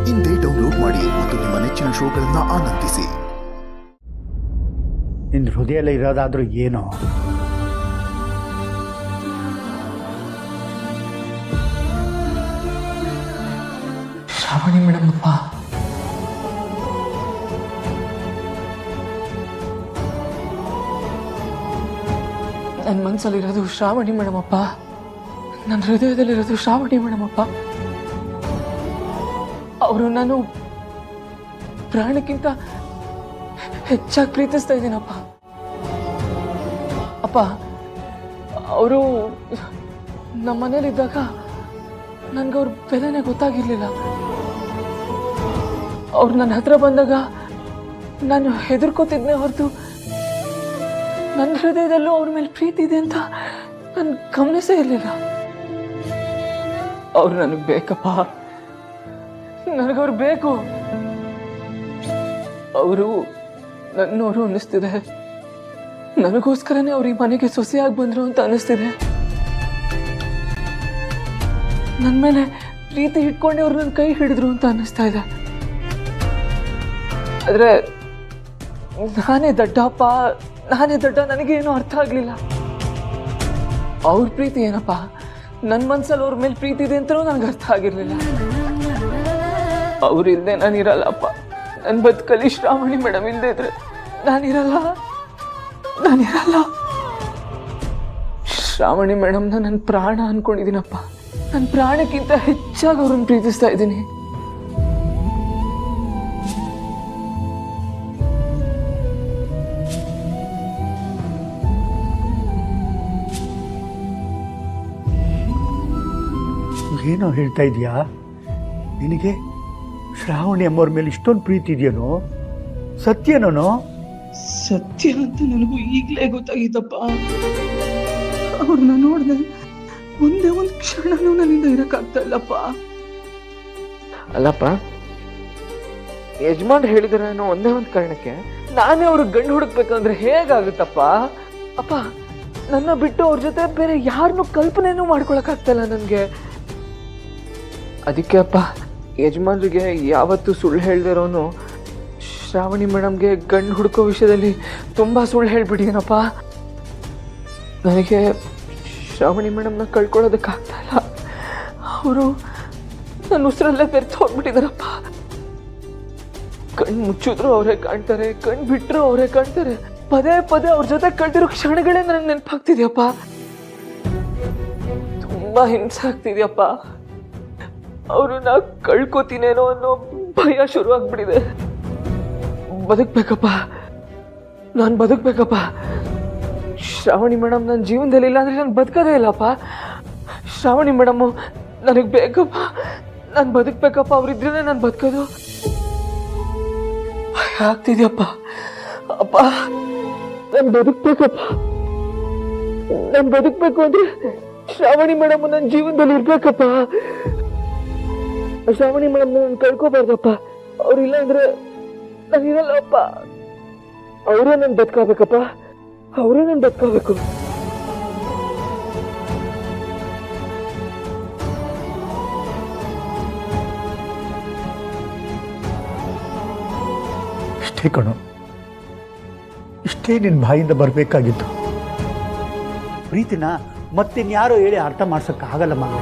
ಇಂದೇ ಡೌನ್ಲೋಡ್ ಮಾಡಿ ಮತ್ತು ನಿಮ್ಮ ನೆಚ್ಚಿನ ಶೋಗಳನ್ನು ಆನಂದಿಸಿ. ನಿನ್ನ ಹೃದಯದಲ್ಲಿ ಇರೋದಾದ್ರೂ ಏನೋ ಶ್ರಾವಣಿ ಮೇಡಮ್ ಅಪ್ಪ, ನನ್ನ ಮನಸ್ಸಲ್ಲಿರೋದು ಶ್ರಾವಣಿ ಮೇಡಮ್ ಅಪ್ಪ, ನನ್ನ ಹೃದಯದಲ್ಲಿರೋದು ಶ್ರಾವಣಿ ಮೇಡಮ್ ಅಪ್ಪ. ಅವರು ನಾನು ಪ್ರಾಣಕ್ಕಿಂತ ಹೆಚ್ಚಾಗಿ ಪ್ರೀತಿಸ್ತಾ ಇದ್ದೀನಪ್ಪ. ಅಪ್ಪ, ಅವರು ನಮ್ಮ ಮನೇಲಿದ್ದಾಗ ನನಗವ್ರ ಬೆಲೆನೇ ಗೊತ್ತಾಗಿರ್ಲಿಲ್ಲ. ಅವ್ರು ನನ್ನ ಹತ್ರ ಬಂದಾಗ ನಾನು ಹೆದರ್ಕೋತಿದ್ದೆ ಹೊರತು ನನ್ನ ಹೃದಯದಲ್ಲೂ ಅವ್ರ ಮೇಲೆ ಪ್ರೀತಿ ಇದೆ ಅಂತ ನಾನು ಗಮನಿಸೇ ಇರಲಿಲ್ಲ. ಅವ್ರು ನನಗೆ ಬೇಕಪ್ಪ, ನನಗವ್ರು ಬೇಕು. ಅವರು ನನ್ನವರು ಅನ್ನಿಸ್ತಿದೆ. ನನಗೋಸ್ಕರನೇ ಅವ್ರು ಈ ಮನೆಗೆ ಸೊಸೆಯಾಗಿ ಬಂದ್ರು ಅಂತ ಅನ್ನಿಸ್ತಿದೆ. ನನ್ನ ಮೇಲೆ ಪ್ರೀತಿ ಇಟ್ಕೊಂಡೆ ಅವ್ರು ನನ್ನ ಕೈ ಹಿಡಿದ್ರು ಅಂತ ಅನ್ನಿಸ್ತಾ ಇದೆ. ಆದ್ರೆ ನಾನೇ ದಡ್ಡಪ್ಪ, ನಾನೇ ದಡ್ಡ. ನನಗೇನು ಅರ್ಥ ಆಗ್ಲಿಲ್ಲ. ಅವ್ರ ಪ್ರೀತಿ ಏನಪ್ಪ, ನನ್ನ ಮನ್ಸಲ್ಲಿ ಅವ್ರ ಮೇಲೆ ಪ್ರೀತಿ ಇದೆ ಅಂತಲೂ ನನಗೆ ಅರ್ಥ ಆಗಿರ್ಲಿಲ್ಲ. ಅವ್ರಿಲ್ದೆ ನಾನಿರಲ್ಲಪ್ಪ. ನನ್ನ ಬದುಕಲ್ಲಿ ಶ್ರಾವಣಿ ಮೇಡಮ್ ಇಲ್ಲದೆ ಇದ್ರೆ ನಾನಿರಲ್ಲ. ಶ್ರಾವಣಿ ಮೇಡಮ್ನ ನನ್ನ ಪ್ರಾಣ ಅನ್ಕೊಂಡಿದ್ದೀನಪ್ಪ. ನನ್ನ ಪ್ರಾಣಕ್ಕಿಂತ ಹೆಚ್ಚಾಗಿ ಅವ್ರನ್ನ ಪ್ರೀತಿಸ್ತಾ ಇದ್ದೀನಿ. ಏನೋ ಹೇಳ್ತಾ ಇದೀಯಾ? ನಿನಗೆ ಶ್ರಾವಣಿ ಅಮ್ಮವ್ರ ಮೇಲೆ ಇಷ್ಟೊಂದು ಪ್ರೀತಿ ಇದೆಯೇನೋ? ಸತ್ಯನೋ? ಸತ್ಯ ಅಂತ ನನಗೂ ಈಗಲೇ ಗೊತ್ತಾಗಿತ್ತಪ್ಪ. ಅವ್ರನ್ನ ನೋಡಿದೆ ಒಂದೇ ಒಂದು ಕ್ಷಣನೂ ನನ್ನಿಂದ ಇರಕ್ಕಾಗ್ತಾ ಇಲ್ಲಪ್ಪ. ಅಲ್ಲಪ್ಪ, ಯಜಮಾನ್ ಹೇಳಿದ್ರೆ ಅನ್ನೋ ಒಂದೇ ಒಂದು ಕಾರಣಕ್ಕೆ ನಾನೇ ಅವ್ರಿಗೆ ಗಂಡು ಹುಡುಕ್ಬೇಕಂದ್ರೆ ಹೇಗಾಗುತ್ತಪ್ಪ? ಅಪ್ಪ, ನನ್ನ ಬಿಟ್ಟು ಅವ್ರ ಜೊತೆ ಬೇರೆ ಯಾರನ್ನೂ ಕಲ್ಪನೆನೂ ಮಾಡ್ಕೊಳಕ್ಕಾಗ್ತಾ ಇಲ್ಲ ನನಗೆ. ಅದಕ್ಕೆ ಅಪ್ಪ, ಯಜಮಾನ್ರಿಗೆ ಯಾವತ್ತೂ ಸುಳ್ಳು ಹೇಳ್ದಿರೋನು ಶ್ರಾವಣಿ ಮೇಡಮ್ಗೆ ಗಂಡು ಹುಡುಕೋ ವಿಷಯದಲ್ಲಿ ತುಂಬ ಸುಳ್ಳು ಹೇಳ್ಬಿಟ್ಟಿದ್ದೀನಪ್ಪ. ನನಗೆ ಶ್ರಾವಣಿ ಮೇಡಮ್ನ ಕಳ್ಕೊಳ್ಳೋದಕ್ಕಾಗ್ತಾ ಇಲ್ಲ. ಅವರು ನನ್ನ ಉಸಿರಲ್ಲೇ ಬೆರ್ತು ಹೋಗ್ಬಿಟ್ಟಿದಾರಪ್ಪ. ಕಣ್ಣು ಮುಚ್ಚಿದ್ರು ಅವರೇ ಕಾಣ್ತಾರೆ, ಕಣ್ಣು ಬಿಟ್ಟರು ಅವರೇ ಕಾಣ್ತಾರೆ. ಪದೇ ಪದೇ ಅವ್ರ ಜೊತೆ ಕಳ್ದಿರೋ ಕ್ಷಣಗಳೇ ನನಗೆ ನೆನಪಾಗ್ತಿದ್ಯಪ್ಪ. ತುಂಬ ಹಿಂಸೆ ಆಗ್ತಿದ್ಯಪ್ಪ. ಅವರು ನಾ ಕಳ್ಕೊತೀನೇನೋ ಅನ್ನೋ ಭಯ ಶುರುವಾಗ್ಬಿಟ್ಟಿದೆ. ಬದುಕ್ಬೇಕಪ್ಪ, ನಾನು ಬದುಕ್ಬೇಕಪ್ಪ. ಶ್ರಾವಣಿ ಮೇಡಮ್ ನನ್ನ ಜೀವನದಲ್ಲಿ ಇಲ್ಲ ಅಂದರೆ ನಾನು ಬದುಕೋದೇ ಇಲ್ಲಪ್ಪ. ಶ್ರಾವಣಿ ಮೇಡಮ್ಮು ನನಗೆ ಬೇಕಪ್ಪ, ನಾನು ಬದುಕ್ಬೇಕಪ್ಪ. ಅವರಿದ್ರೇ ನಾನು ಬದುಕೋದು. ಭಯ ಆಗ್ತಿದ್ಯಪ್ಪ. ಅಪ್ಪ, ನಾನು ಬದುಕ್ಬೇಕಪ್ಪ. ನಾನು ಬದುಕಬೇಕು ಅಂದರೆ ಶ್ರಾವಣಿ ಮೇಡಮ್ ನನ್ನ ಜೀವನದಲ್ಲಿ ಇರ್ಬೇಕಪ್ಪ. ಶ್ರಾವಣಿ ಮೇಡಮ್ ನಾನು ಕಳ್ಕೋಬಾರ್ದಪ್ಪ. ಅವ್ರಿಲ್ಲ ಅಂದ್ರೆ ನಾನಿರಲ್ಲಪ್ಪ. ಅವರೇ ನಾನು ಬದುಕಬೇಕಪ್ಪ. ಅವರೇ ನಾನು ಬದುಕಬೇಕು. ಇಷ್ಟೇ ಕಣೋ, ಇಷ್ಟೇ ನಿನ್ನ ಬಾಯಿಂದ ಬರಬೇಕಾಗಿತ್ತು. ಪ್ರೀತಿನ ಮತ್ತಿನ್ಯಾರೋ ಹೇಳಿ ಅರ್ಥ ಮಾಡ್ಸೋಕ್ಕಾಗಲ್ಲ ಮಗ.